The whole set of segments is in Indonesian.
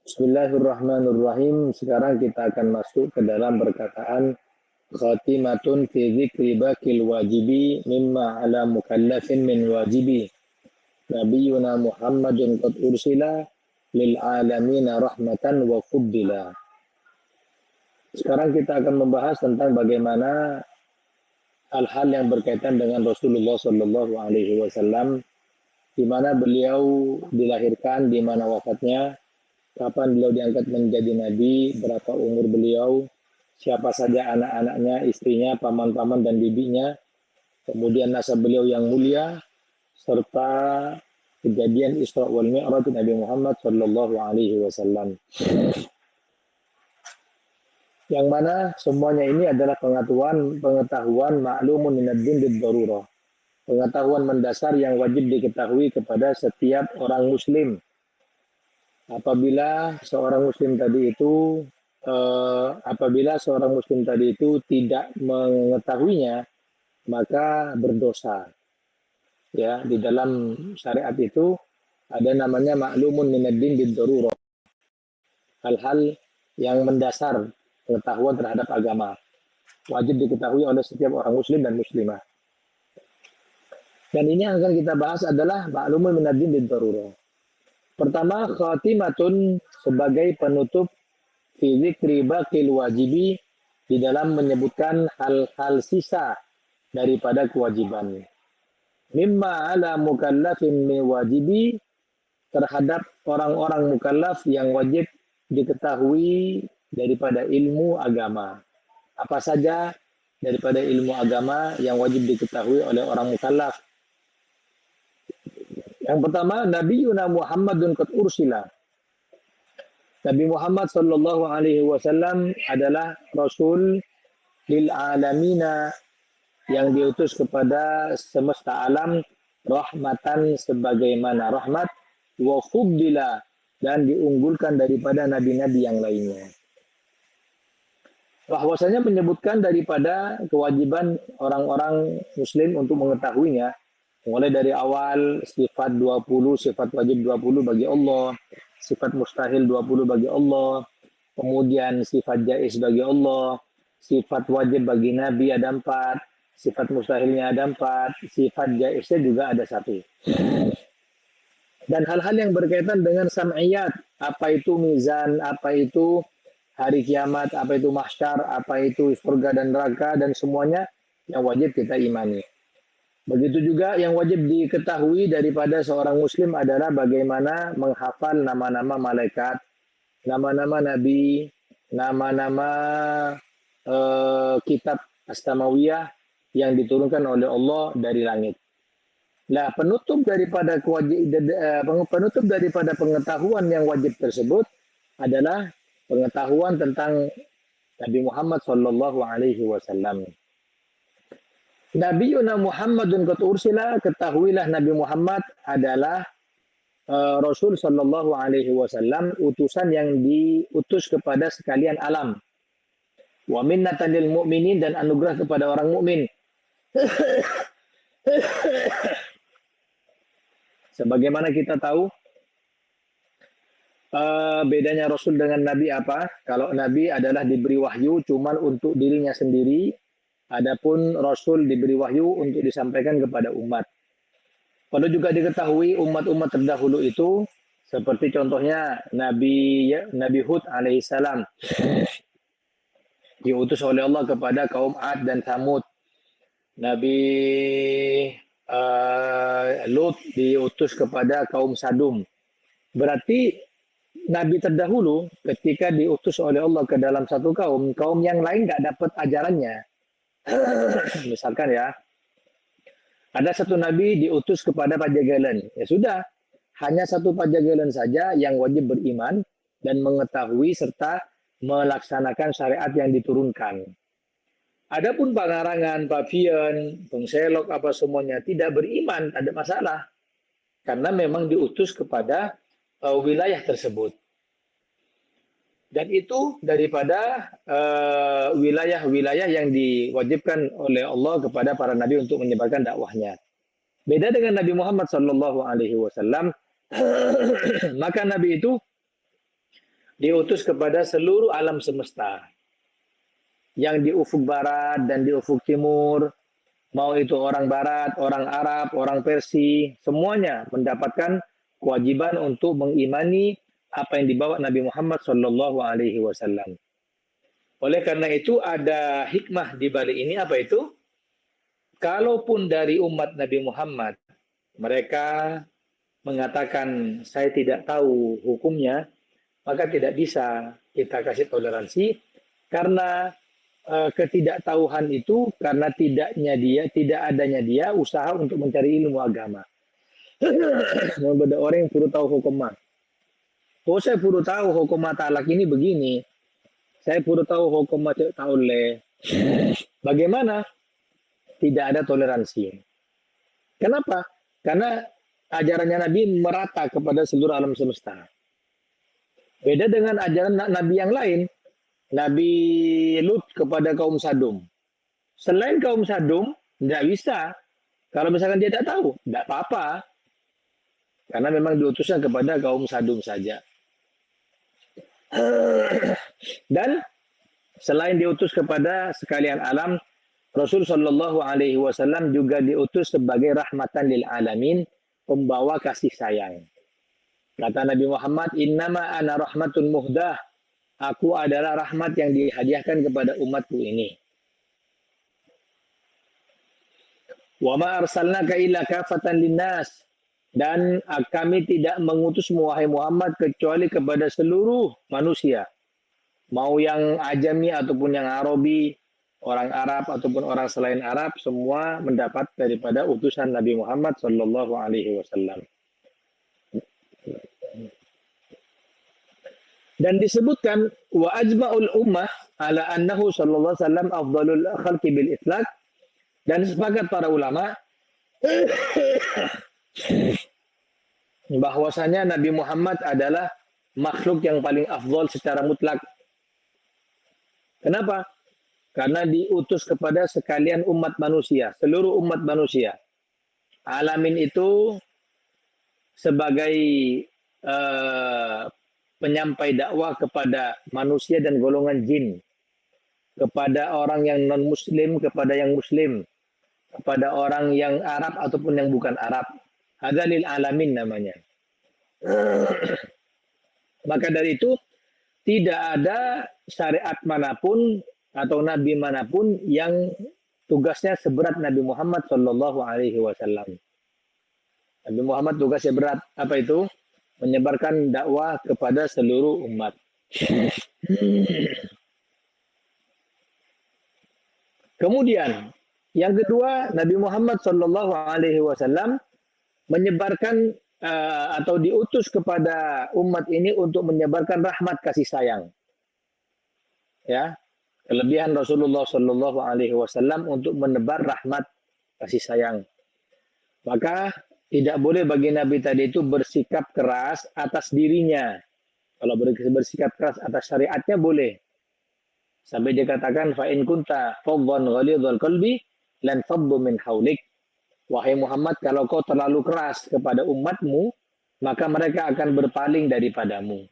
Bismillahirrahmanirrahim. Sekarang kita akan masuk ke dalam perkataan khatimatun fi dzikri bakil wajibi mimma ala mukallafin min wajibi. Nabiyuna Muhammadun qad ursila lil alamina rahmatan wa fuddila. Sekarang kita akan membahas tentang bagaimana hal-hal yang berkaitan dengan Rasulullah Shallallahu Alaihi Wasallam, di mana beliau dilahirkan, di mana wafatnya, kapan beliau diangkat menjadi nabi, berapa umur beliau, siapa saja anak-anaknya, istrinya, paman-paman dan bibinya, kemudian nasab beliau yang mulia, serta kejadian Isra wal Mi'raj Nabi Muhammad Shallallahu Alaihi Wasallam. Yang mana semuanya ini adalah pengetahuan ma'lumun minad din bid-darurah. Pengetahuan mendasar yang wajib diketahui kepada setiap orang muslim. Apabila seorang muslim tadi itu tidak mengetahuinya, maka berdosa. Ya, di dalam syariat itu ada namanya ma'lumun minad din bid-darurah. Hal-hal yang mendasar pengetahuan terhadap agama wajib diketahui oleh setiap orang muslim dan muslimah. Dan ini yang akan kita bahas adalah ma'lumun minad din bid-darurah. Pertama, khatimatun sebagai penutup fi dzikri baqil wajibi, di dalam menyebutkan hal-hal sisa daripada kewajiban. Mimma ala mukallafin min wajibi, terhadap orang-orang mukallaf yang wajib diketahui daripada ilmu agama. Apa saja daripada ilmu agama yang wajib diketahui oleh orang mukallaf? Yang pertama, Nabiyuna Muhammadun qad ursila. Nabi Muhammad sallallahu alaihi wasallam adalah rasul lil alamina, yang diutus kepada semesta alam, rahmatan sebagaimana rahmat, wa fuddila, dan diunggulkan daripada nabi-nabi yang lainnya. Bahwasanya menyebutkan daripada kewajiban orang-orang muslim untuk mengetahuinya, mulai dari awal sifat 20, sifat wajib 20 bagi Allah, sifat mustahil 20 bagi Allah, kemudian sifat jaiz bagi Allah, sifat wajib bagi Nabi ada 4, sifat mustahilnya ada 4, sifat jaiznya juga ada 1. Dan hal-hal yang berkaitan dengan sam'iyat, apa itu mizan, apa itu hari kiamat, apa itu mahsyar, apa itu surga dan neraka, dan semuanya yang wajib kita imani. Begitu juga yang wajib diketahui daripada seorang muslim adalah bagaimana menghafal nama-nama malaikat, nama-nama nabi, nama-nama kitab as-samawiyah yang diturunkan oleh Allah dari langit. Nah, penutup daripada pengetahuan yang wajib tersebut adalah pengetahuan tentang Nabi Muhammad sallallahu alaihi wasallam. Nabiyuna Muhammadun qad ursila, ketahuilah Nabi Muhammad adalah Rasul sallallahu alaihi wasallam, utusan yang diutus kepada sekalian alam. Wa minnatan lil mu'minin, dan anugerah kepada orang mukmin. Sebagaimana kita tahu, bedanya Rasul dengan Nabi apa? Kalau Nabi adalah diberi wahyu cuman untuk dirinya sendiri, adapun Rasul diberi wahyu untuk disampaikan kepada umat. Perlu juga diketahui umat-umat terdahulu itu, seperti contohnya Nabi Hud alaihissalam, diutus oleh Allah kepada kaum Ad dan Thamud. Nabi Lut diutus kepada kaum Sadum. Berarti Nabi terdahulu ketika diutus oleh Allah ke dalam satu kaum, kaum yang lain nggak dapat ajarannya. Misalkan ya, ada satu Nabi diutus kepada Pajagalan. Ya sudah, hanya satu Pajagalan saja yang wajib beriman dan mengetahui serta melaksanakan syariat yang diturunkan. Adapun Pangarangan, Pavian, Pengselok, apa semuanya tidak beriman, ada masalah. Karena memang diutus kepada wilayah tersebut. Dan itu daripada wilayah-wilayah yang diwajibkan oleh Allah kepada para nabi untuk menyebarkan dakwahnya. Beda dengan Nabi Muhammad sallallahu alaihi wasallam, maka nabi itu diutus kepada seluruh alam semesta. Yang di ufuk barat dan di ufuk timur, mau itu orang barat, orang Arab, orang Persia, semuanya mendapatkan kewajiban untuk mengimani apa yang dibawa Nabi Muhammad sallallahu alaihi wasallam. Oleh karena itu ada hikmah di balik ini, apa itu? Kalaupun dari umat Nabi Muhammad mereka mengatakan saya tidak tahu hukumnya, maka tidak bisa kita kasih toleransi karena ketidaktahuan itu karena tidak adanya dia usaha untuk mencari ilmu agama. Ada orang yang perlu tahu hukum. Oh, saya perlu tahu hukum talak ini begini. Saya perlu tahu hukum taule. Bagaimana? Tidak ada toleransi. Kenapa? Karena ajarannya Nabi merata kepada seluruh alam semesta. Beda dengan ajaran Nabi yang lain. Nabi Lut kepada kaum Sadum. Selain kaum Sadum, tidak bisa. Kalau misalkan dia tidak tahu, tidak apa-apa. Karena memang diutusnya kepada kaum Sadum saja. Dan selain diutus kepada sekalian alam, Rasul Shallallahu Alaihi Wasallam juga diutus sebagai rahmatan lil alamin, pembawa kasih sayang. Kata Nabi Muhammad, Innama ana rahmatun muhdah. Aku adalah rahmat yang dihadiahkan kepada umatku ini. Wa ma arsalnaka illa kafatan linnas. Dan kami tidak mengutus wahai Muhammad kecuali kepada seluruh manusia. Mau yang ajami ataupun yang Arabi, orang Arab ataupun orang selain Arab, semua mendapat daripada utusan Nabi Muhammad sallallahu alaihi wasallam. Dan disebutkan wa ajma'ul ummah ala annahu sallallahu alaihi wasallam afdalul khalqi bil itlaq, dan sepakat para ulama bahwasanya Nabi Muhammad adalah makhluk yang paling afdal secara mutlak. Kenapa? Karena diutus kepada sekalian umat manusia, seluruh umat manusia. Alamin itu sebagai penyampai dakwah kepada manusia dan golongan jin, kepada orang yang non-muslim, kepada yang muslim, kepada orang yang Arab ataupun yang bukan Arab. Hadzalil alamin namanya. Maka dari itu tidak ada syariat manapun atau nabi manapun yang tugasnya seberat Nabi Muhammad sallallahu alaihi wasallam. Nabi Muhammad tugasnya berat. Apa itu? Menyebarkan dakwah kepada seluruh umat. Kemudian yang kedua, Nabi Muhammad sallallahu alaihi wasallam menyebarkan atau diutus kepada umat ini untuk menyebarkan rahmat kasih sayang. Ya, kelebihan Rasulullah sallallahu alaihi wasallam untuk menebar rahmat kasih sayang. Maka tidak boleh bagi Nabi tadi itu bersikap keras atas dirinya. Kalau bersikap keras atas syariatnya boleh. Sampai dia katakan fa in kunta faddan ghalidhal qalbi lan faddu min haulik. Wahai Muhammad, kalau kau terlalu keras kepada umatmu, maka mereka akan berpaling daripadamu.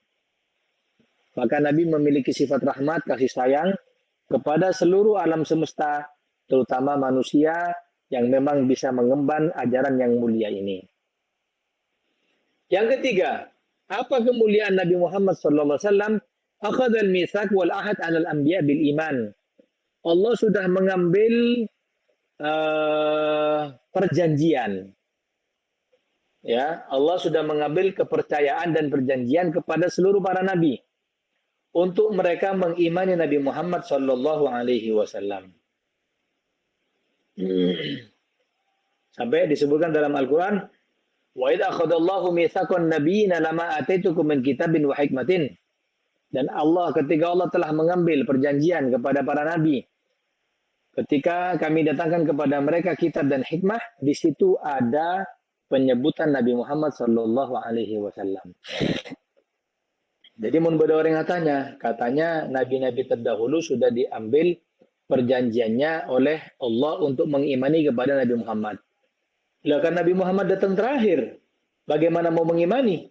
Maka Nabi memiliki sifat rahmat, kasih sayang kepada seluruh alam semesta, terutama manusia yang memang bisa mengemban ajaran yang mulia ini. Yang ketiga, apa kemuliaan Nabi Muhammad SAW? Akhadhal mitsaq wal ahad 'alal anbiya bil iman. Allah sudah mengambil perjanjian. Ya, Allah sudah mengambil kepercayaan dan perjanjian kepada seluruh para nabi untuk mereka mengimani Nabi Muhammad sallallahu alaihi wasallam. Sampai disebutkan dalam Al-Qur'an, wa idza akhadallahu mitsaqan nabiyina lama ataitukum min kitabin wa hikmatin. Dan ketika Allah telah mengambil perjanjian kepada para nabi, ketika kami datangkan kepada mereka kitab dan hikmah, di situ ada penyebutan Nabi Muhammad sallallahu alaihi wasallam. Jadi mun ada orang katanya nabi-nabi terdahulu sudah diambil perjanjiannya oleh Allah untuk mengimani kepada Nabi Muhammad. Lah kan Nabi Muhammad datang terakhir, bagaimana mau mengimani?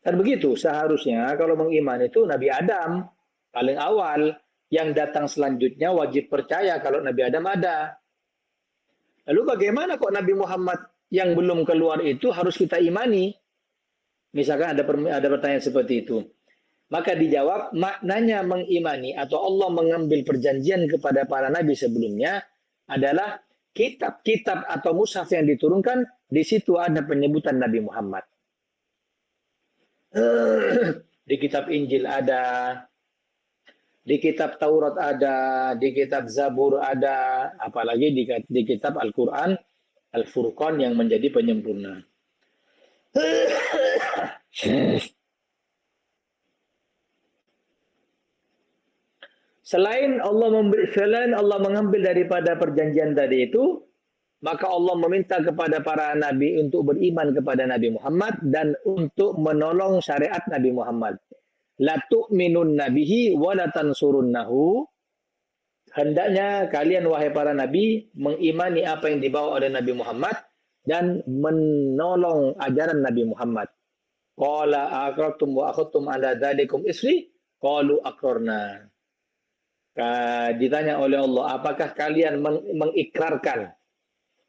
Kan begitu, seharusnya kalau mengimani itu Nabi Adam paling awal, yang datang selanjutnya wajib percaya kalau Nabi Adam ada. Lalu bagaimana kok Nabi Muhammad yang belum keluar itu harus kita imani? Misalkan ada pertanyaan seperti itu. Maka dijawab, maknanya mengimani atau Allah mengambil perjanjian kepada para nabi sebelumnya adalah kitab-kitab atau mushaf yang diturunkan, di situ ada penyebutan Nabi Muhammad. Di kitab Injil ada, di kitab Taurat ada, di kitab Zabur ada, apalagi di kitab Al-Quran, Al-Furqan yang menjadi penyempurna. Selain Allah mengambil daripada perjanjian tadi itu, maka Allah meminta kepada para nabi untuk beriman kepada Nabi Muhammad dan untuk menolong syariat Nabi Muhammad. La tu'minun nabihi wa la tansurunnahu. Hendaknya kalian wahai para nabi mengimani apa yang dibawa oleh Nabi Muhammad dan menolong ajaran Nabi Muhammad. Qala aqrartum wa akhadtum ala dzalikum isri? Qalu aqrarna. Ditanya oleh Allah, apakah kalian mengikrarkan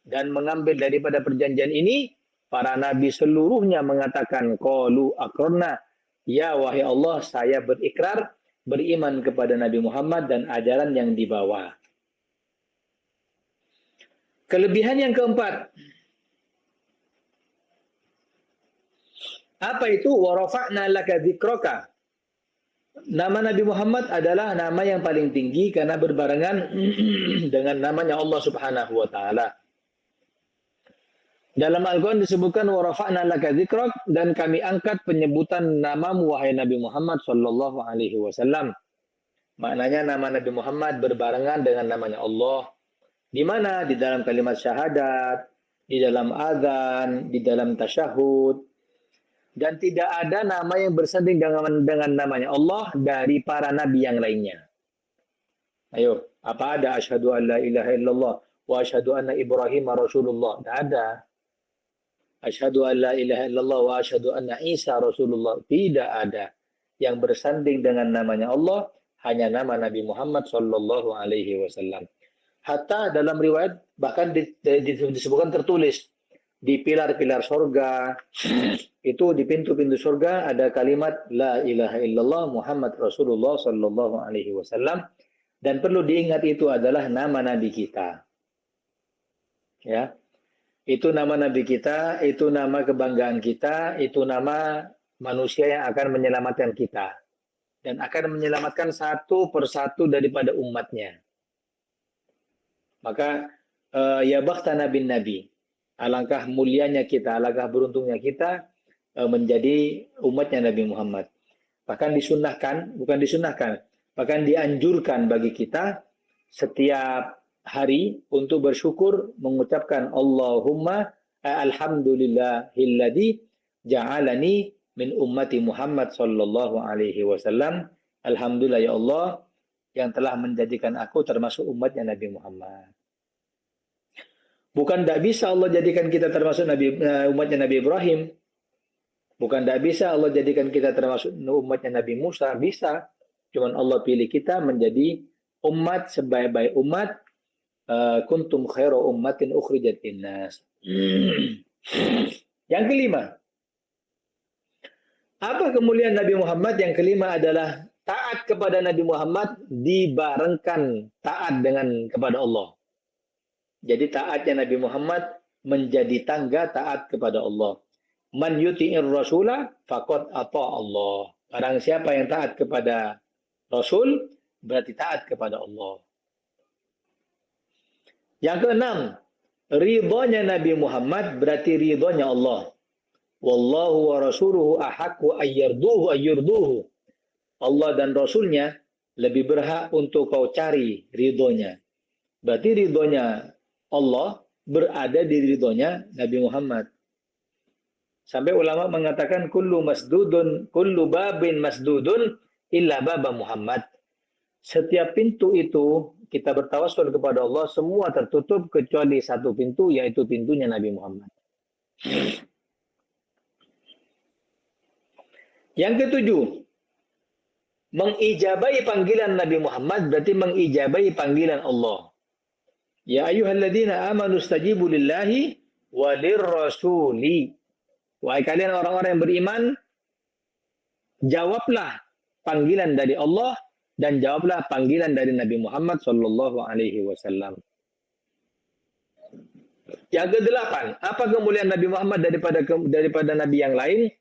dan mengambil daripada perjanjian ini? Para nabi seluruhnya mengatakan, qalu aqrarna, ya wahai Allah, saya berikrar beriman kepada Nabi Muhammad dan ajaran yang dibawa. Kelebihan yang keempat, apa itu? Wa rafa'na laka dzikraka. Nama Nabi Muhammad adalah nama yang paling tinggi karena berbarengan dengan namanya Allah Subhanahu wa taala. Dalam Al-Quran disebutkan wa rafa'na laka dzikrak, dan kami angkat penyebutan namamu wahai Nabi Muhammad sallallahu alaihi wasallam. Maknanya nama Nabi Muhammad berbarengan dengan namanya Allah. Di mana? Di dalam kalimat syahadat, di dalam azan, di dalam tasyahud. Dan tidak ada nama yang bersanding dengan namanya Allah dari para nabi yang lainnya. Ayo, apa ada asyhadu an la ilaha illallah wa asyhadu anna Ibrahim Rasulullah? Tidak ada. Asyhadu an la ilaha illallah wa asyhadu anna Isa Rasulullah. Tidak ada. Yang bersanding dengan namanya Allah hanya nama Nabi Muhammad sallallahu alaihi wasallam. Hatta dalam riwayat bahkan disebutkan tertulis di pilar-pilar surga, itu di pintu-pintu surga ada kalimat la ilaha illallah Muhammad Rasulullah sallallahu alaihi wasallam, dan perlu diingat itu adalah nama nabi kita. Ya. Itu nama nabi kita, itu nama kebanggaan kita, itu nama manusia yang akan menyelamatkan kita dan akan menyelamatkan satu persatu daripada umatnya. Maka ya bakhtana bin nabi. Alangkah mulianya kita, alangkah beruntungnya kita menjadi umatnya Nabi Muhammad. Bahkan disunahkan, bukan disunahkan, bahkan dianjurkan bagi kita setiap hari untuk bersyukur mengucapkan Allahumma alhamdulillahilladzi ja'alani min ummati Muhammad sallallahu alaihi wasallam. Alhamdulillah ya Allah yang telah menjadikan aku termasuk umatnya Nabi Muhammad. Bukan tidak bisa Allah jadikan kita termasuk umatnya Nabi Ibrahim. Bukan tidak bisa Allah jadikan kita termasuk umatnya Nabi Musa. Bisa. Cuman Allah pilih kita menjadi umat sebaik-baik umat. Kuntum khairu ummatin ukhrijat linnas. Yang kelima. Apa kemuliaan Nabi Muhammad? Yang kelima adalah taat kepada Nabi Muhammad dibarengkan taat kepada Allah. Jadi taatnya Nabi Muhammad menjadi tangga taat kepada Allah. Man yuti'ir rasula faqad ata Allah. Barang siapa yang taat kepada Rasul berarti taat kepada Allah. Yang keenam, ridhonya Nabi Muhammad berarti ridhonya Allah. Wallahu wa rasuluhu ahaqqu ayyurduhu. Allah dan Rasulnya lebih berhak untuk kau cari ridhonya. Berarti ridhonya Allah berada di ridhonya Nabi Muhammad. Sampai ulama mengatakan kullu babin masdudun illa baba Muhammad. Setiap pintu itu kita bertawassul kepada Allah semua tertutup kecuali satu pintu, yaitu pintunya Nabi Muhammad. Yang ketujuh, mengijabai panggilan Nabi Muhammad berarti mengijabai panggilan Allah. Ya ayyuhalladzina amanu stajibu lillahi walir rasuli. Wahai kalian orang-orang yang beriman, jawablah panggilan dari Allah dan jawablah panggilan dari Nabi Muhammad sallallahu alaihi wasallam. Yang kedelapan, apa kemuliaan Nabi Muhammad daripada nabi yang lain?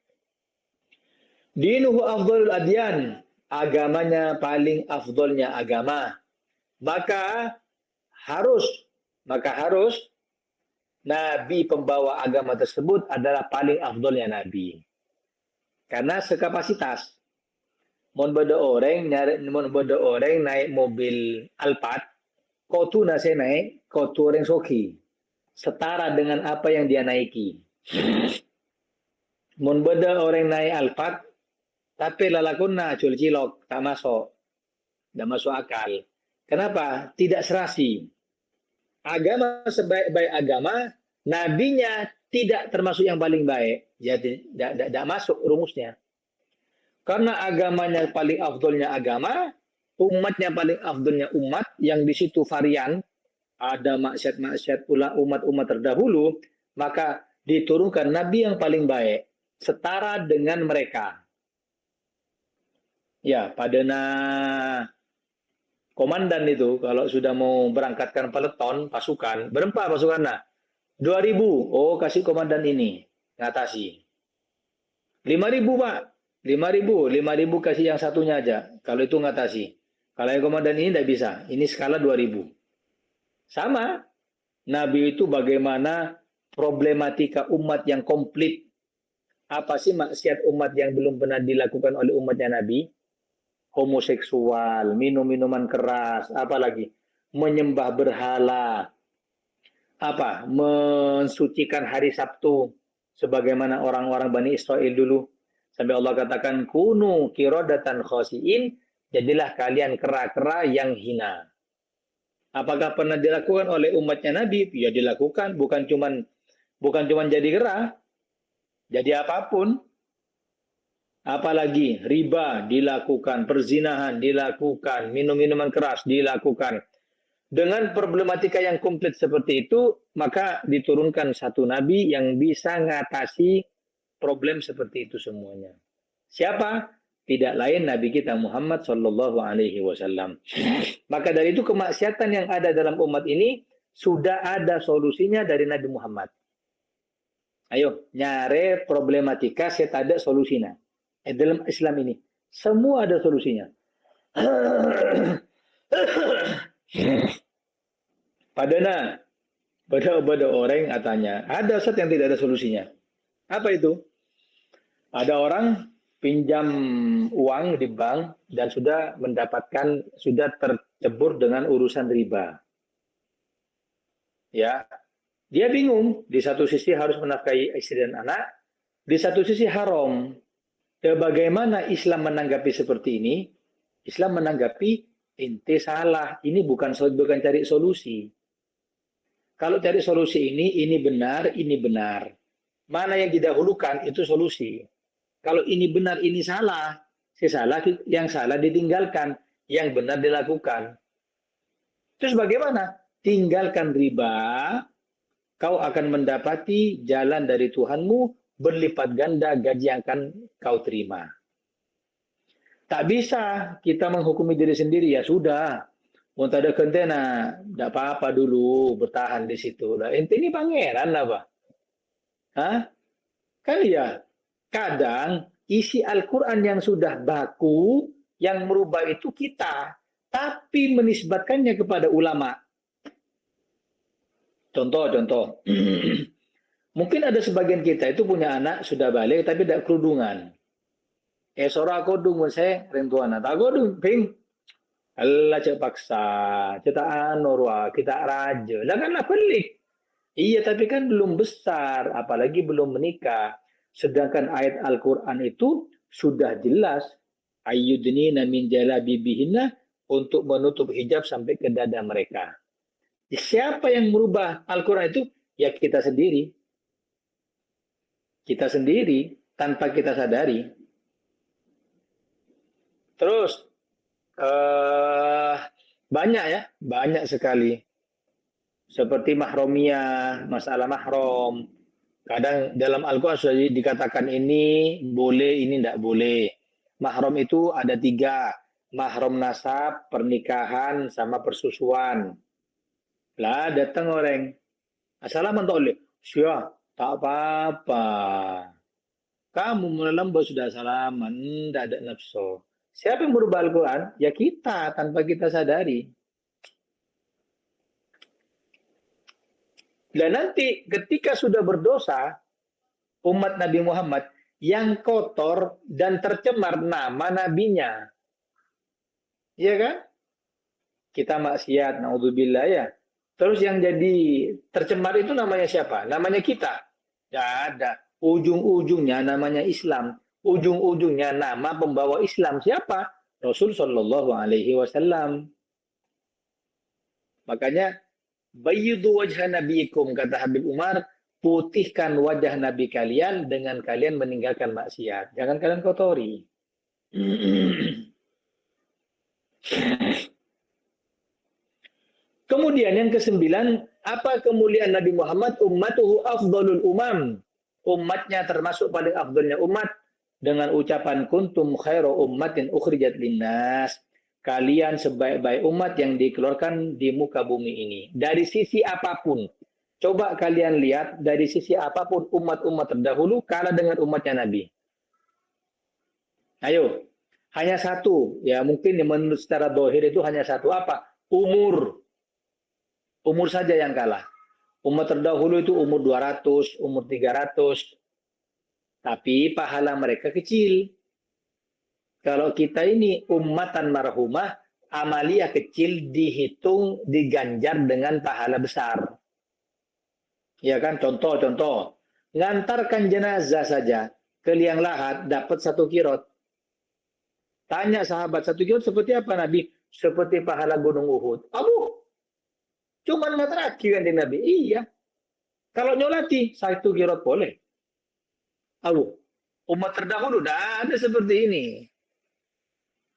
Dinuhu afdalul adyan, agamanya paling afdolnya agama. Maka harus nabi pembawa agama tersebut adalah paling afdolnya nabi. Karena sekapasitas. Mon beda orang naik mobil Alphard, kau tu nasi naik, kau tu orang soki. Setara dengan apa yang dia naiki. Mon beda orang naik Alphard, tapi lalakuna cilok tak masuk akal. Kenapa? Tidak serasi. Agama sebaik-baik agama, nabinya tidak termasuk yang paling baik. Jadi tidak masuk rumusnya. Karena agamanya paling afdolnya agama, umatnya paling afdolnya umat, yang di situ varian, ada maksiat-maksiat pula umat-umat terdahulu, maka diturunkan nabi yang paling baik, setara dengan mereka. Ya, pada komandan itu kalau sudah mau berangkatkan peleton pasukan, berapa pasukannya? 2.000. Oh, kasih komandan ini ngatasi. 5.000, Pak. 5.000 kasih yang satunya aja. Kalau itu ngatasi. Kalau yang komandan ini tidak bisa. Ini skala 2.000. Sama. Nabi itu bagaimana problematika umat yang komplit. Apa sih maksiat umat yang belum pernah dilakukan oleh umatnya Nabi? Homoseksual, minum-minuman keras, apalagi menyembah berhala, mensucikan hari Sabtu, sebagaimana orang-orang Bani Israel dulu. Sampai Allah katakan, kunu kirodatan khosiin, jadilah kalian kera-kera yang hina. Apakah pernah dilakukan oleh umatnya Nabi? Ya dilakukan, bukan cuman jadi kera, jadi apapun. Apalagi riba dilakukan, perzinahan dilakukan, minum-minuman keras dilakukan. Dengan problematika yang komplit seperti itu, maka diturunkan satu nabi yang bisa mengatasi problem seperti itu semuanya. Siapa? Tidak lain Nabi kita Muhammad sallallahu alaihi wasallam. Maka dari itu kemaksiatan yang ada dalam umat ini sudah ada solusinya dari Nabi Muhammad. Ayo, nyare problematika saya tak ada solusinya. Dalam Islam ini semua ada solusinya. Pada orang katanya ada Ustaz yang tidak ada solusinya. Apa itu? Ada orang pinjam uang di bank dan sudah tercebur dengan urusan riba. Ya, dia bingung. Di satu sisi harus menafkahi istri dan anak, di satu sisi haram. Bagaimana Islam menanggapi seperti ini? Islam menanggapi ente salah. Ini bukan cari solusi. Kalau cari solusi ini benar, ini benar. Mana yang didahulukan itu solusi. Kalau ini benar, ini salah. Yang salah ditinggalkan, yang benar dilakukan. Terus bagaimana? Tinggalkan riba, kau akan mendapati jalan dari Tuhanmu berlipat ganda gaji yang akan kau terima. Tak bisa kita menghukumi diri sendiri, ya sudah. Mau ada kentena, tidak apa-apa dulu, bertahan di situ. Nah, ini pangeran apa? Hah? Kan ya, kadang isi Al-Quran yang sudah baku, yang merubah itu kita, tapi menisbatkannya kepada ulama. Contoh. Mungkin ada sebagian kita itu punya anak sudah balik tapi tidak kerudungan. Sora kodung saya rentuana. Tak kodung, ping. Allah cek paksa, cetaan norwa, kita raja. Lah kan pelik. Iya, tapi kan belum besar, apalagi belum menikah. Sedangkan ayat Al-Quran itu sudah jelas. Ayyudnina min jalabibihinna, untuk menutup hijab sampai ke dada mereka. Siapa yang merubah Al-Quran itu? Ya kita sendiri. Kita sendiri tanpa kita sadari. Terus banyak ya, banyak sekali. Seperti mahromiyah, masalah mahrom. Kadang dalam Al-Quran sudah dikatakan ini boleh, ini tidak boleh. Mahram itu ada 3. Mahram nasab, pernikahan, sama persusuan. Lah datang orang. Assalamualaikum toleh. Syah, tak apa-apa. Kamu melembut sudah salaman, tidak ada nafsu. Siapa yang merubah Al-Quran? Ya kita, tanpa kita sadari. Dan nanti ketika sudah berdosa, umat Nabi Muhammad yang kotor dan tercemar nama nabinya. Iya kan? Kita maksiat, naudzubillah ya. Terus yang jadi tercemar itu namanya siapa? Namanya kita. Tidak ada. Ujung-ujungnya namanya Islam. Ujung-ujungnya nama pembawa Islam. Siapa? Rasul Shallallahu Alaihi Wasallam. Makanya, bayyidu wajha nabiikum, kata Habib Umar, putihkan wajah Nabi kalian dengan kalian meninggalkan maksiat. Jangan kalian kotori. Kemudian yang ke-9, apa kemuliaan Nabi Muhammad? Ummatuhu afdalul umam. Umatnya termasuk paling afdalnya umat. Dengan ucapan kuntum khairu ummatin ukhrijat linnas. Kalian sebaik-baik umat yang dikeluarkan di muka bumi ini. Dari sisi apapun. Coba kalian lihat, dari sisi apapun umat-umat terdahulu kalah dengan umatnya Nabi. Ayo, hanya satu. Ya mungkin menurut secara dohir itu hanya satu. Apa? Umur. Umur saja yang kalah. Umat terdahulu itu umur 200, umur 300. Tapi pahala mereka kecil. Kalau kita ini ummatan marhumah, amalia kecil dihitung, diganjar dengan pahala besar. Ya kan, contoh. Ngantarkan jenazah saja ke liang lahat, dapat 1 kirot. Tanya sahabat, 1 kirot seperti apa Nabi? Seperti pahala gunung Uhud. Cuman laki kan di Nabi. Iya. Kalau nyolati, 1 kirot boleh. Umat terdahulu dah ada seperti ini.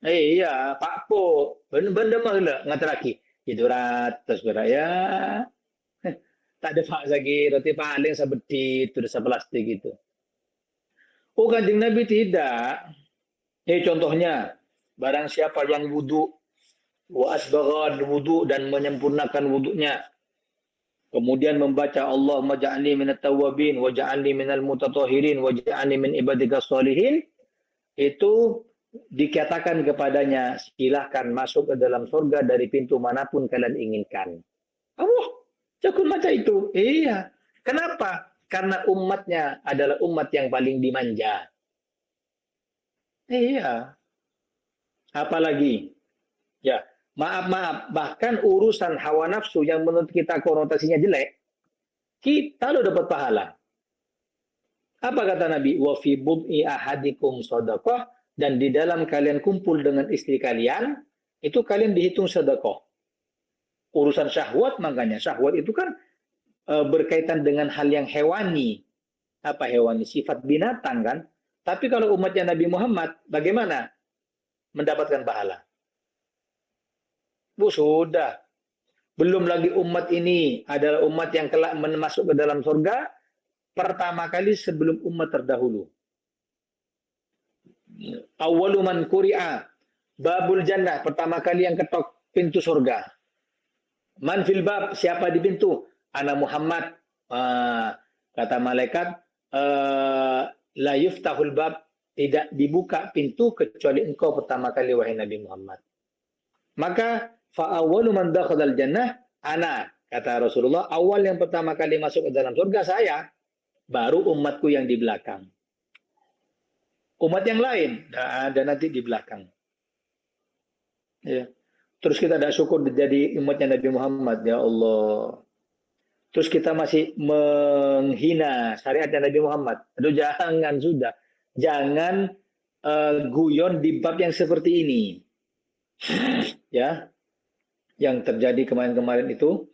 Iya, Pak Po. Benda mah ngateraki. Itu ratus beraya. Tak ada Pak lagi, roti paling sabedit, terus plastik gitu. Kanjeng Nabi tidak. Contohnya, barang siapa yang wudu, wa asbagha wudu dan menyempurnakan wudunya, kemudian membaca Allahumma ja'alni minat tawwabin wa ja'alni minal mutatahhirin wa ja'alni min ibadika sholihin, itu dikatakan kepadanya, silahkan masuk ke dalam surga dari pintu manapun kalian inginkan. Cukup macam itu. Iya. Kenapa? Karena umatnya adalah umat yang paling dimanja. Iya. Apalagi? Ya, maaf. Bahkan urusan hawa nafsu yang menurut kita konotasinya jelek, kita lo dapat pahala. Apa kata Nabi? Wa fi bud'i ahadikum shadaqah, dan di dalam kalian kumpul dengan istri kalian, itu kalian dihitung sedekah. Urusan syahwat, makanya syahwat itu kan berkaitan dengan hal yang hewani. Apa hewani? Sifat binatang kan. Tapi kalau umatnya Nabi Muhammad, bagaimana mendapatkan pahala? Sudah. Belum lagi umat ini adalah umat yang kelak masuk ke dalam surga pertama kali sebelum umat terdahulu. Awwalu man quri'a babul jannah, pertama kali yang ketok pintu surga. Man fil bab, siapa di pintu? Ana Muhammad. Kata malaikat, la yuftahul bab, tidak dibuka pintu kecuali engkau pertama kali wahai Nabi Muhammad. Maka fa awwalu man dakhalal jannah ana, kata Rasulullah, awal yang pertama kali masuk ke dalam surga saya, baru umatku yang di belakang. Umat yang lain ada nanti di belakang. Ya. Terus kita tidak syukur jadi umatnya Nabi Muhammad, ya Allah. Terus kita masih menghina syariatnya Nabi Muhammad. Aduh, jangan sudah. Jangan guyon di bab yang seperti ini. Ya. Yang terjadi kemarin-kemarin itu,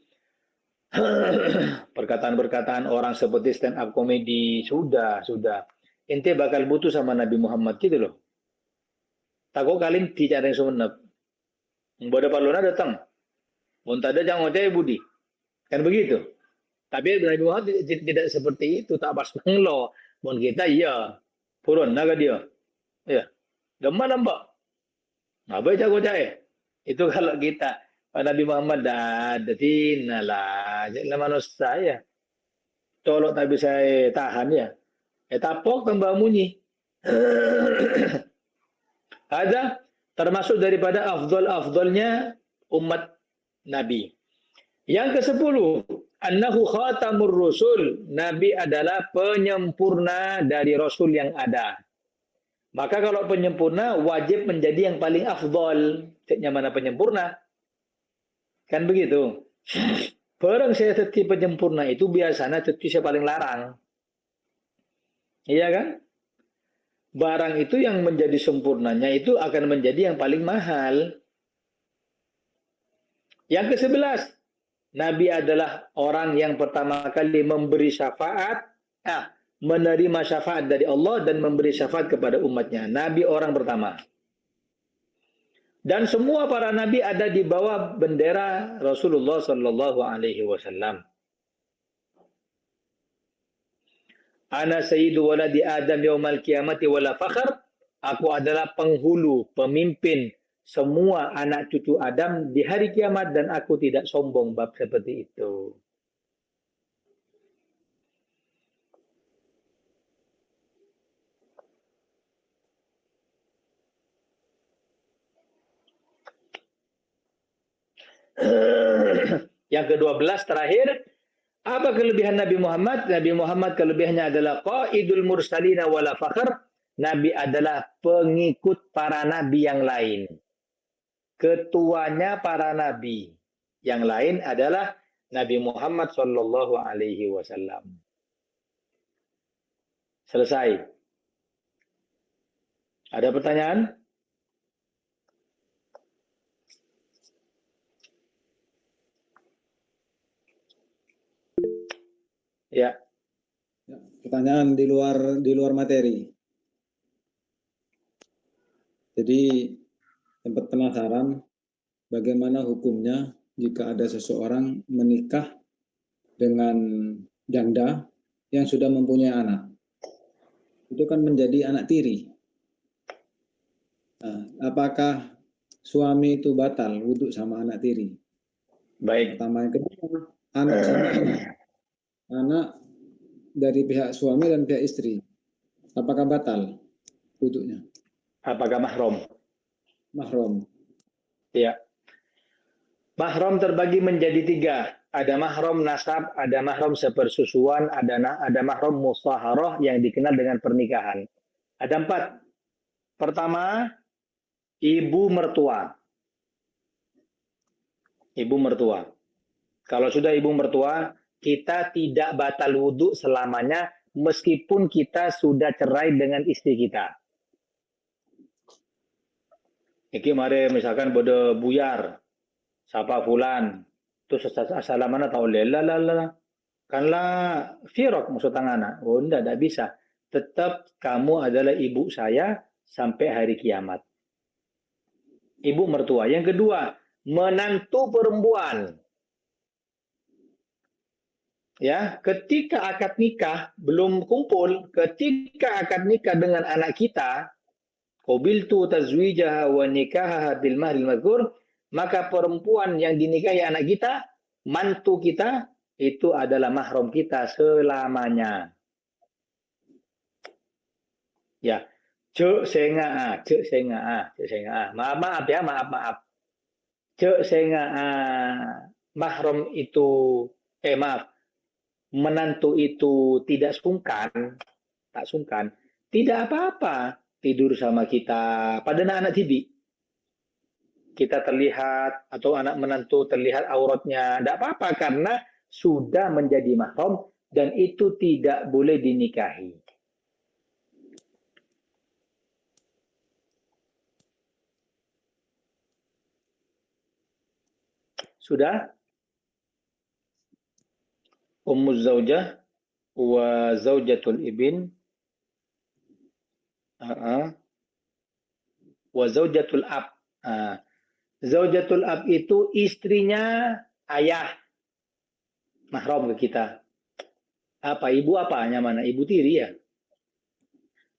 perkataan-perkataan orang seperti stand up comedy, sudah. Ente bakal butuh sama Nabi Muhammad gitu loh. Takut kalian tidak ada yang sumenep. Bodoh paluna datang. Muntah ada jangan ngoceh budi. Kan begitu. Tapi Nabi Muhammad tidak seperti itu. Tak pas menglo. Mun kita iya. Purun naga dia. Iya. Gemar mbak. Ngabai jago jahe. Itu kalau kita. Nabi Muhammad dah ada tinalah. Jadi manusia ya. Tolong tak bisa tahan ya. Tapok tambah munyi. Ada termasuk daripada afdal-afdalnya umat Nabi. Yang ke-10, annahu khatamur rusul. Nabi adalah penyempurna dari rasul yang ada. Maka kalau penyempurna wajib menjadi yang paling afdal. Ceknya mana penyempurna? Kan begitu. Barang saya teti penyempurna itu biasanya teti saya paling larang. Iya kan? Barang itu yang menjadi sempurnanya itu akan menjadi yang paling mahal. Yang ke-11, Nabi adalah orang yang pertama kali memberi syafaat, menerima syafaat dari Allah dan memberi syafaat kepada umatnya. Nabi orang pertama. Dan semua para nabi ada di bawah bendera Rasulullah Sallallahu Alaihi Wasallam. Ana sayyidu waladi Adam yaumal kiamati wala fakhr. Aku adalah penghulu, pemimpin semua anak cucu Adam di hari kiamat dan aku tidak sombong bab seperti itu. Yang ke-12 terakhir, apa kelebihan Nabi Muhammad? Nabi Muhammad kelebihannya adalah qaidul mursalina wala fakhr. Nabi adalah pengikut para nabi yang lain. Ketuanya para nabi. Yang lain adalah Nabi Muhammad sallallahu alaihi wasallam. Selesai. Ada pertanyaan? Ya. Pertanyaan di luar materi. Jadi sempat penasaran bagaimana hukumnya jika ada seseorang menikah dengan janda yang sudah mempunyai anak. Itu kan menjadi anak tiri. Nah, apakah suami itu batal wudhu sama anak tiri? Baik. Pertama, yang kedua, anak sama anak. Anak dari pihak suami dan pihak istri. Apakah batal wudhunya? Apakah mahram? Mahram. Ya. Mahram terbagi menjadi 3. Ada mahram nasab, ada mahram sepersusuan, ada mahram musaharah yang dikenal dengan pernikahan. Ada 4. Pertama, ibu mertua. Ibu mertua. Kalau sudah ibu mertua, kita tidak batal wudhu selamanya meskipun kita sudah cerai dengan istri kita. Iki mare misalkan bodo buyar, sapa fulan, terus assalamualaikum tahu lela, kanlah firok maksud tangan. Oh tidak bisa. Tetap kamu adalah ibu saya sampai hari kiamat. Ibu mertua. Yang kedua, menantu perempuan. Ya, ketika akad nikah belum kumpul, ketika akad nikah dengan anak kita, qabiltu tazwijaha wa nikahaha bil mahril madhkur, maka perempuan yang dinikahi anak kita, mantu kita, itu adalah mahram kita selamanya. Ya, cek senga, maaf ya, maaf. Cek senga, mahram itu, menantu itu tidak tak sungkan, tidak apa-apa tidur sama kita. Pada anak tibi, kita terlihat atau anak menantu terlihat auratnya, tidak apa-apa karena sudah menjadi mahram dan itu tidak boleh dinikahi. Sudah? Ummuz zaujah wa zaujatul ibn wa zaujatul ab. Nah, zaujatul ab itu istrinya ayah, mahram ke kita. Apa ibu apanya mana? Ibu tiri ya.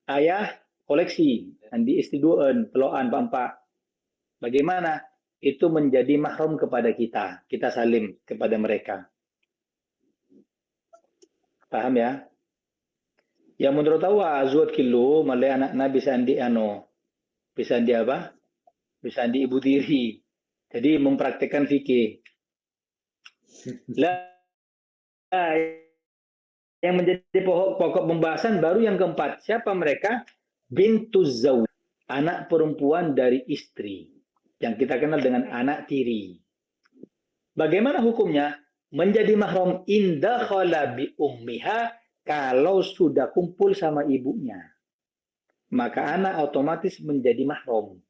Ayah koleksi, nanti istri duaan, peloan, pampak. Bagaimana? Itu menjadi mahram kepada kita. Kita salim kepada mereka. Paham ya? Yang menurut tahu azwat kilo, malah anak nabi sandi bisa di apa? Bisa di ibu tiri. Jadi mempraktekkan fikih. Lah, yang menjadi pokok pembahasan baru yang keempat. Siapa mereka? Bintu Zawj, anak perempuan dari istri. Yang kita kenal dengan anak tiri. Bagaimana hukumnya? Menjadi mahram inda khala bi ummiha kalau sudah kumpul sama ibunya. Maka anak otomatis menjadi mahram.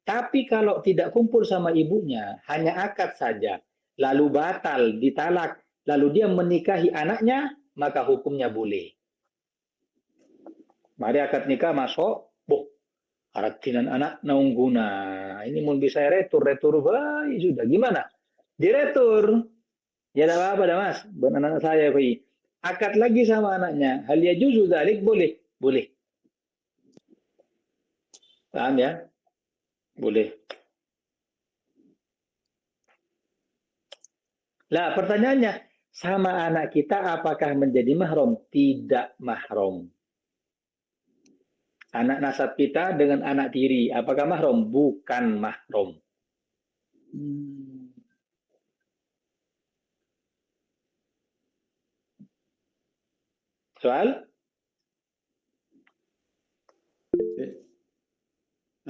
Tapi kalau tidak kumpul sama ibunya, hanya akad saja, lalu batal, ditalak, lalu dia menikahi anaknya, maka hukumnya boleh. Mari akad nikah masuk, aratinan anak naungguna. Ini mau bisa retur, baik sudah. Gimana? Diretur. Ya tidak apa-apa dah mas, buat anak saya. Akad lagi sama anaknya. Hal yajuzu dzalik boleh. Boleh. Paham ya? Boleh. Lah pertanyaannya, sama anak kita apakah menjadi mahram? Tidak mahram. Anak nasab kita dengan anak tiri, apakah mahram? Bukan mahram. Soal?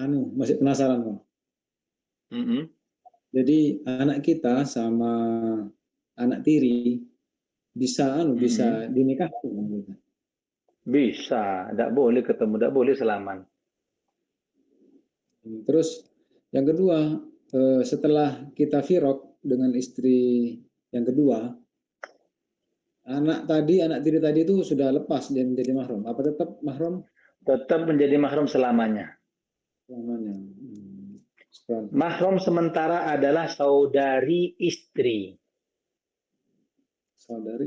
Masih penasaran Bang. Jadi anak kita sama anak tiri bisa bisa dinikahkan gitu. Bisa, tidak boleh ketemu, tidak boleh selaman. Terus yang kedua, setelah kita firok dengan istri yang kedua, anak tiri tadi itu sudah lepas dan menjadi mahram. Apa tetap mahram? Tetap menjadi mahram selamanya. Selamanya. Mahram sementara adalah saudari istri.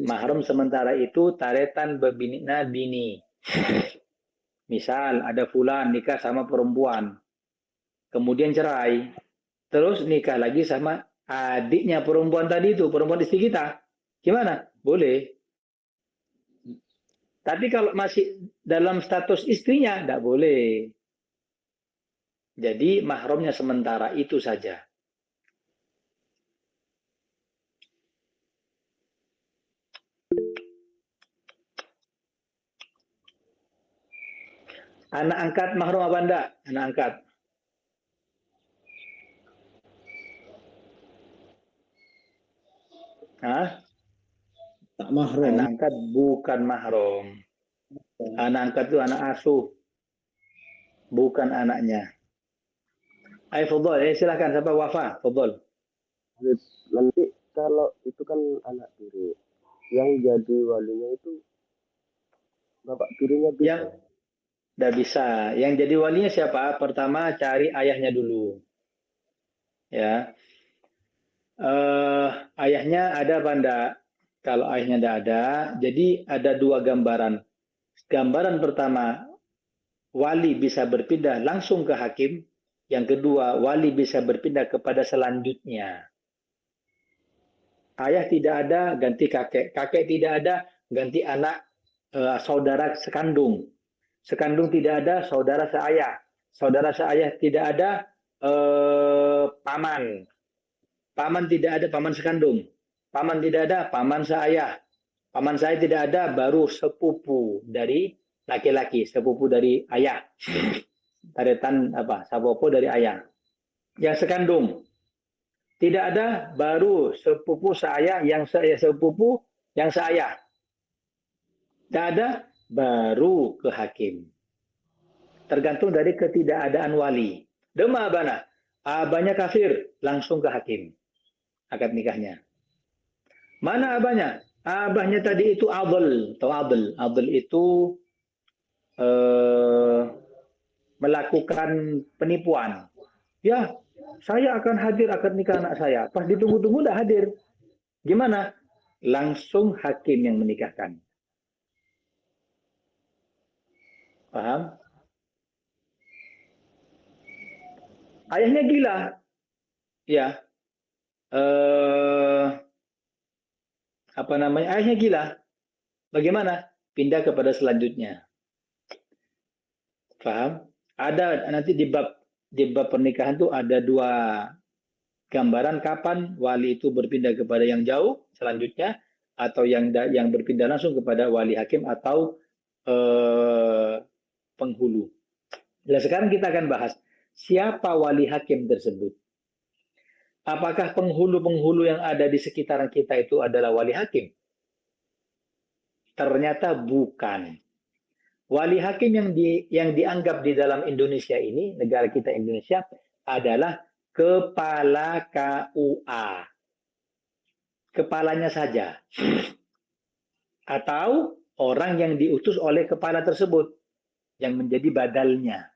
Mahram sementara itu taretan bebinina bini. Misal ada fulan nikah sama perempuan, kemudian cerai, terus nikah lagi sama adiknya perempuan tadi itu, perempuan istri kita. Gimana? Boleh. Tapi kalau masih dalam status istrinya, tidak boleh. Jadi mahramnya sementara itu saja. Anak angkat mahram apa enggak? Anak angkat. Hah? Tak mahram. Anak angkat bukan mahram. Anak angkat itu anak asuh. Bukan anaknya. Ayo Fadol, silakan siapa Wafa, Fadol. Nanti kalau itu kan anak tiri, yang jadi walinya itu bapak tirinya bisa. Yang tidak bisa. Yang jadi walinya siapa? Pertama cari ayahnya dulu. Ya. Ayahnya ada apa enggak? Kalau ayahnya tidak ada, jadi ada dua gambaran. Gambaran pertama, wali bisa berpindah langsung ke hakim. Yang kedua, wali bisa berpindah kepada selanjutnya. Ayah tidak ada, ganti kakek. Kakek tidak ada, ganti anak saudara sekandung. Sekandung tidak ada, saudara seayah. Saudara seayah tidak ada, paman. Paman tidak ada, paman sekandung. Paman tidak ada, paman seayah. Paman saya tidak ada, baru sepupu dari laki-laki, sepupu dari ayah. Taretan apa? Sapopo dari ayah. Yang sekandung tidak ada, baru sepupu seayah yang sepupu yang seayah. Tidak ada, baru ke hakim. Tergantung dari ketidakadaan wali. Dema abana, abahnya kafir, langsung ke hakim. Akad nikahnya. Mana abahnya? Abahnya tadi itu adl, atau adl. Adl itu melakukan penipuan. Ya, saya akan hadir akad nikah anak saya. Pas ditunggu-tunggu tidak hadir. Gimana? Langsung hakim yang menikahkan. Paham? Ayahnya gila. Ya. Ayahnya gila. Bagaimana? Pindah kepada selanjutnya. Paham? Ada nanti di bab pernikahan itu ada dua gambaran kapan wali itu berpindah kepada yang jauh selanjutnya, atau yang berpindah langsung kepada wali hakim atau penghulu. Nah, sekarang kita akan bahas siapa wali hakim tersebut. Apakah penghulu-penghulu yang ada di sekitaran kita itu adalah wali hakim? Ternyata bukan. Wali hakim yang dianggap di dalam Indonesia ini, negara kita Indonesia, adalah kepala KUA. Kepalanya saja. Atau orang yang diutus oleh kepala tersebut, yang menjadi badalnya.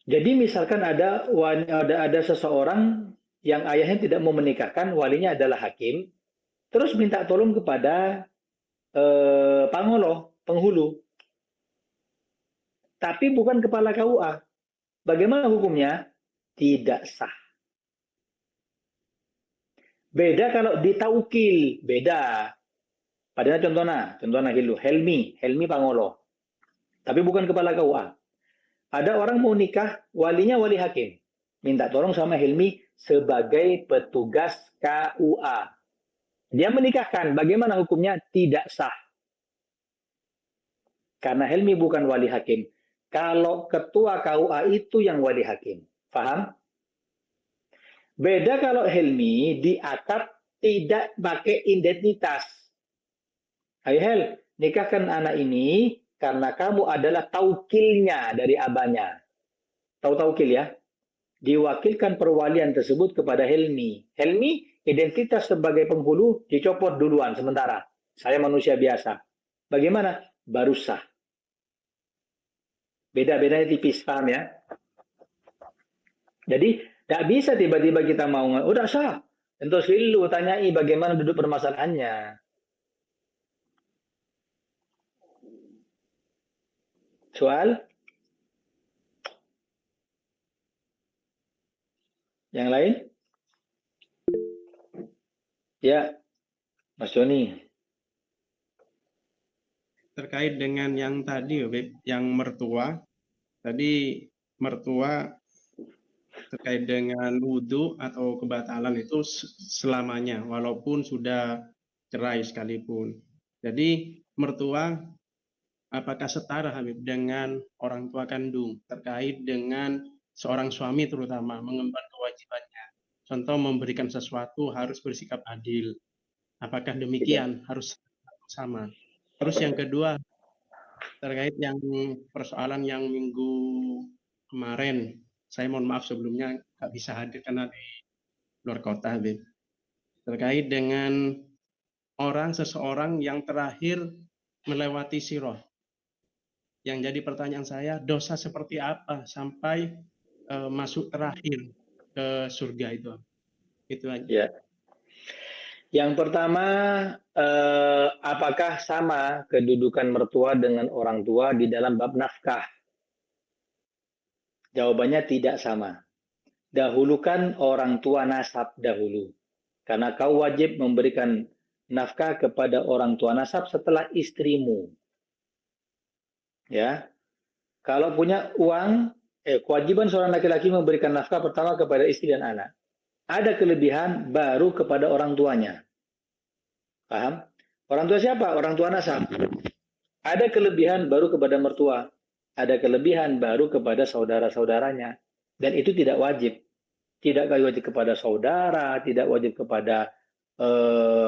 Jadi misalkan ada seseorang yang ayahnya tidak mau menikahkan, walinya adalah hakim, terus minta tolong kepada pangolo, penghulu. Tapi bukan kepala KUA. Bagaimana hukumnya? Tidak sah. Beda kalau ditaukil, beda. Padahal contohnya Helmi pangolo. Tapi bukan kepala KUA. Ada orang mau nikah, walinya wali hakim. Minta tolong sama Helmi sebagai petugas KUA. Dia menikahkan, bagaimana hukumnya? Tidak sah. Karena Helmi bukan wali hakim. Kalau ketua KUA itu yang wali hakim. Paham? Beda kalau Helmi diakad tidak pakai identitas. Ayo Hel, nikahkan anak ini karena kamu adalah taukilnya dari abahnya. Tahu taukil ya? Diwakilkan perwalian tersebut kepada Helmi. Helmi identitas sebagai penghulu dicopot duluan sementara. Saya manusia biasa. Bagaimana? Baru sah. Beda-bedanya tipis, paham ya? Jadi, tidak bisa tiba-tiba kita mau, udah sah. Tentu dulu tanyai bagaimana duduk permasalahannya. Soal? Yang lain? Ya, Mas Joni. Terkait dengan yang tadi, yang mertua. Tadi mertua terkait dengan wudhu atau kebatalan itu selamanya, walaupun sudah cerai sekalipun. Jadi mertua apakah setara Habib dengan orang tua kandung terkait dengan seorang suami terutama mengemban kewajibannya. Contoh memberikan sesuatu harus bersikap adil. Apakah demikian? Harus sama. Terus yang kedua terkait yang persoalan yang minggu kemarin, saya mohon maaf sebelumnya nggak bisa hadir karena di luar kota, Habib. Terkait dengan seseorang yang terakhir melewati siroh. Yang jadi pertanyaan saya, dosa seperti apa sampai masuk terakhir ke surga itu? Itu aja. Ya. Yang pertama, apakah sama kedudukan mertua dengan orang tua di dalam bab nafkah? Jawabannya tidak sama. Dahulukan orang tua nasab dahulu. Karena kau wajib memberikan nafkah kepada orang tua nasab setelah istrimu. Ya. Kalau punya uang, kewajiban seorang laki-laki memberikan nafkah pertama kepada istri dan anak. Ada kelebihan baru kepada orang tuanya. Paham? Orang tua siapa? Orang tua nasab. Ada kelebihan baru kepada mertua. Ada kelebihan baru kepada saudara-saudaranya. Dan itu tidak wajib. Tidak wajib kepada saudara, tidak wajib kepada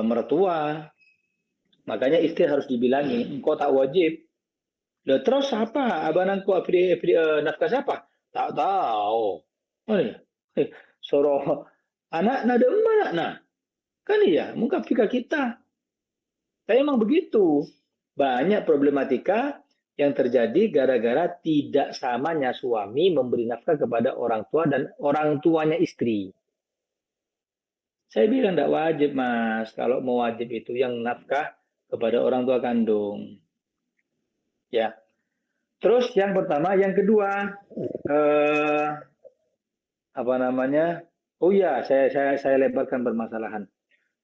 mertua. Makanya istri harus dibilangi, engkau tak wajib. Loh, terus apa? Abanganku nafkah siapa? Tak tahu. Oh iya. Suruh anak nada emak nah. Kan iya, mungkin fikah kita. Tapi emang begitu. Banyak problematika yang terjadi gara-gara tidak samanya suami memberi nafkah kepada orang tua dan orang tuanya istri. Saya bilang tidak wajib, Mas. Kalau mau wajib itu yang nafkah kepada orang tua kandung. Ya. Terus yang pertama, yang kedua, apa namanya? Oh iya, saya lebarkan permasalahan.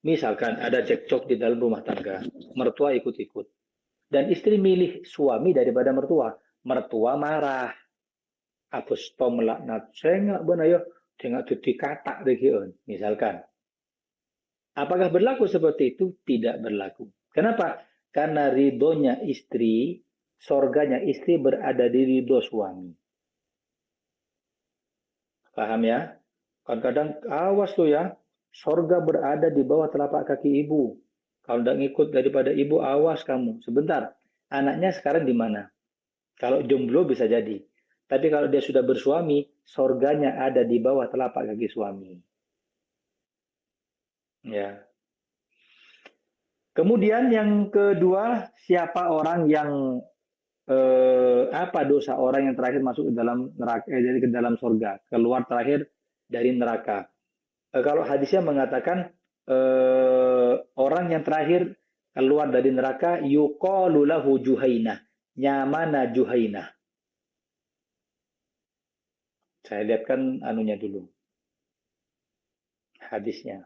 Misalkan ada cekcok di dalam rumah tangga, mertua ikut-ikut, dan istri milih suami daripada mertua. Mertua marah, apus to melaknat. Saya nggak benar ya, tengok tuti kata dekion. Misalkan, apakah berlaku seperti itu? Tidak berlaku. Kenapa? Karena ridhonya istri, sorganya istri berada di ridho suami. Paham ya? Kadang-kadang awas tuh ya, sorga berada di bawah telapak kaki ibu. Kalau tidak ngikut daripada ibu, awas kamu. Sebentar, anaknya sekarang di mana? Kalau jomblo bisa jadi. Tapi kalau dia sudah bersuami, sorganya ada di bawah telapak kaki suami. Ya. Kemudian yang kedua, siapa orang yang apa dosa orang yang terakhir masuk ke dalam neraka, jadi ke dalam surga, keluar terakhir dari neraka. Kalau hadisnya mengatakan orang yang terakhir keluar dari neraka yuqalu lahu Juhainah. Nyamana Juhainah. Saya lihatkan anunya dulu. Hadisnya.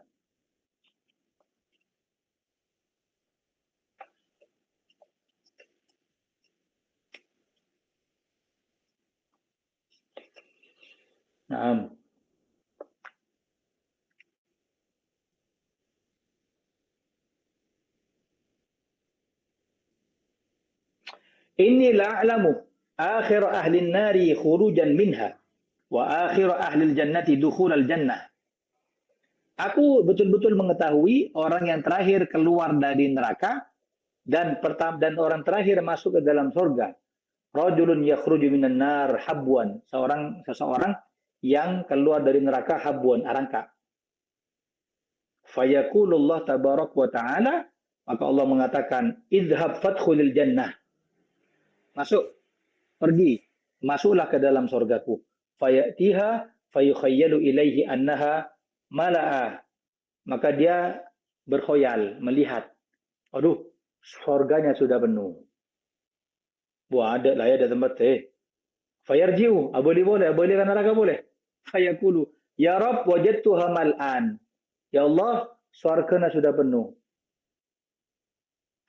Nah, inilah alamu akhir ahli nari khurujan minha wa akhir ahli jannati dukhul al jannah. Aku betul-betul mengetahui orang yang terakhir keluar dari neraka dan orang terakhir masuk ke dalam surga. Rajulun yakhruju minan nar habwan, seseorang yang keluar dari neraka habwan, arangka. Fayaqulullah tabarak wa ta'ala, maka Allah mengatakan idhab fadkhulil jannah. Masuk, pergi, masuklah ke dalam surgaku. Fayatiha fayukhayyalu ilaihi annaha mala'ah. Maka dia berkhoyal, melihat, aduh, surganya sudah penuh. Wah, ada lah ya, ada tempat Fayarji'u, boleh kan neraka boleh. Fayaqulu, ya Rabb wajadtuha mal'an. Ya Allah, surganya sudah penuh.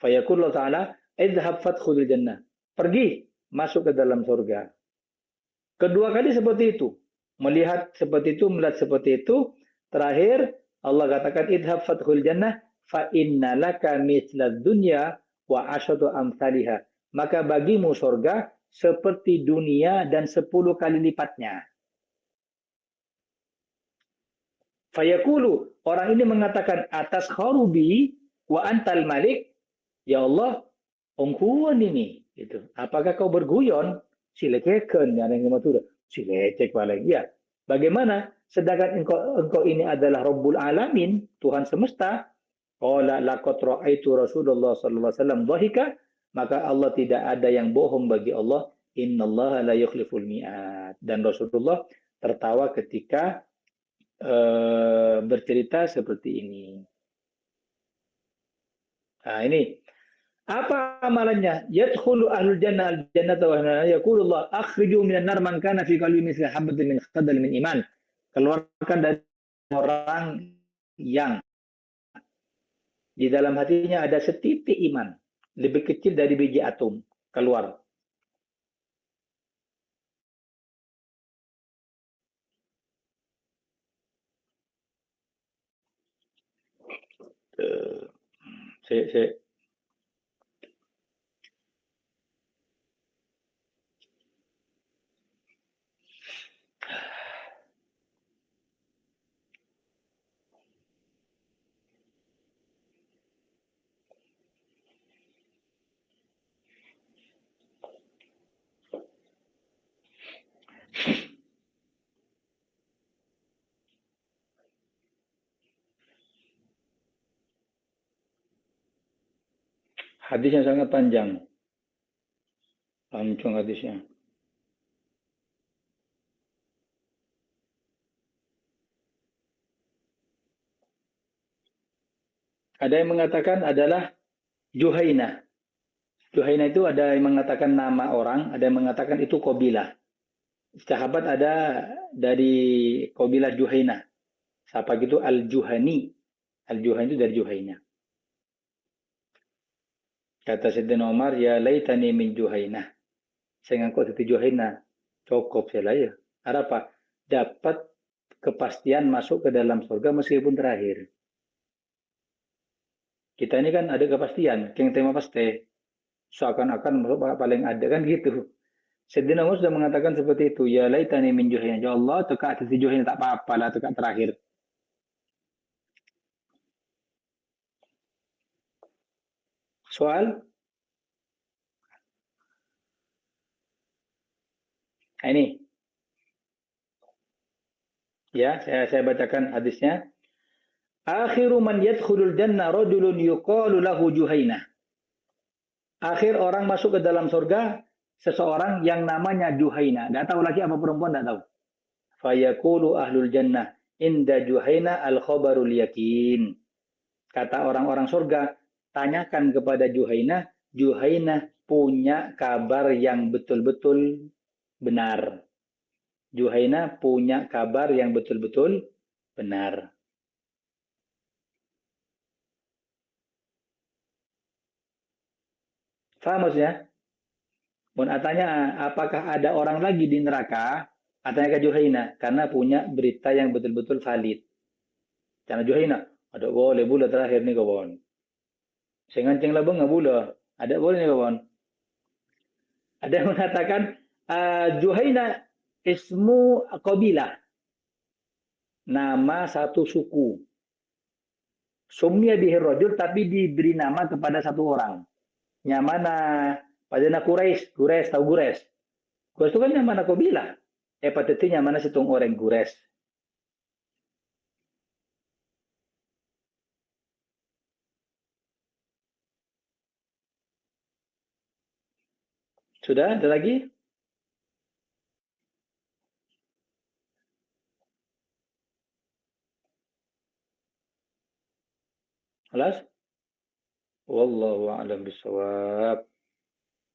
Fayaqulu ta'ala, idhab fadkhulil jannah. Pergi, masuk ke dalam surga. Kedua kali seperti itu. Melihat seperti itu. Terakhir, Allah katakan, idhab fadkhulil jannah, fa inna laka mislad dunya wa asyadu amthaliha. Maka bagimu surga seperti dunia dan 10 kali lipatnya. Fayaqulu, orang ini mengatakan atas kharubi wa antal malik, ya Allah, ongkuan ini. Gitu. Apakah kau berguyon? Silekeken, yang maksud silecek paling. Ya. Bagaimana? Sedangkan engkau ini adalah Rabbul Alamin, Tuhan semesta. Qala laqad ra'aitu Rasulullah sallallahu alaihi wasallam dhahika, maka Allah tidak ada yang bohong bagi Allah. Innallaha la yukhliful mi'ad. Dan Rasulullah tertawa ketika bercerita seperti ini. Nah, ini apa amalannya? Yadkhulu ahlul jannah al-jannata wa yaqulullah akhriju minan nar man kana fi qalbi mithla habatin min khardal min iman. Keluarkan dari orang yang di dalam hatinya ada setitik iman, lebih kecil dari biji atom, keluar. Saya hadisnya sangat panjang. Lancung hadisnya. Ada yang mengatakan adalah Juhainah. Juhainah itu ada yang mengatakan nama orang, ada yang mengatakan itu kabilah. Sahabat ada dari kabilah Juhainah. Siapa gitu Al-Juhani. Al-Juhani itu dari Juhainah. Kata Sayyidina Umar, ya laitani min Juhainah. Saya ngaku itu Juhainah. Cukup saya lah ya. Apa? Dapat kepastian masuk ke dalam surga meskipun terakhir. Kita ini kan ada kepastian. Yang tema pasti. Seakan-akan masuk paling ada kan gitu. Sayyidina Umar sudah mengatakan seperti itu. Ya laitani min Juhainah. Ya Allah, tegak hati Juhainah tak apa-apa lah, tegak terakhir. Soal? Nah, ini. Ya, saya bacakan hadisnya. Akhiru man yadkhulul jannah rajulun yuqalu lahu Juhainah. Akhir orang masuk ke dalam surga seseorang yang namanya Juhainah. Enggak tahu lagi apa perempuan, enggak tahu. Fayaqulu ahlul jannah inda Juhainah al-khabarul yakin. Kata orang-orang surga, tanyakan kepada Juhainah, Juhainah punya kabar yang betul-betul benar. Juhainah punya kabar yang betul-betul benar. Faham maksudnya? Mun atanya apakah ada orang lagi di neraka? Atanya ke Juhainah karena punya berita yang betul-betul valid. Karena Juhainah ada boleh bulan terakhir nih kawan. Saya ngancing labang nggak boleh. Ada boleh nih kawan. Ada yang mengatakan Juhainah ismu qabilah. Nama satu suku. Sumya bihi rajul tapi diberi nama kepada satu orang. Yang mana pada Quraisy, tahu Quraisy. Quraisy itu kan yang mana qabilah. Patetinya mana situng orang Quraisy. Sudah ada lagi? خلاص والله أعلم بالصواب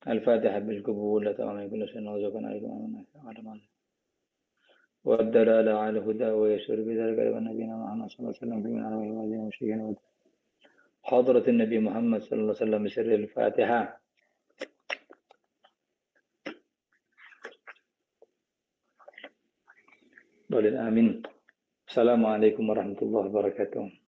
الفاتحة بالقبول لا تعلم كل شيء وزقنا عليكم والدلالة على الهدى ويسر بذلك إلى نبينا محمد صلى الله عليه وسلم في من عليه وسلم حضرة النبي محمد صلى الله عليه وسلم بسر الفاتحة آمين. السلام عليكم ورحمة الله وبركاته.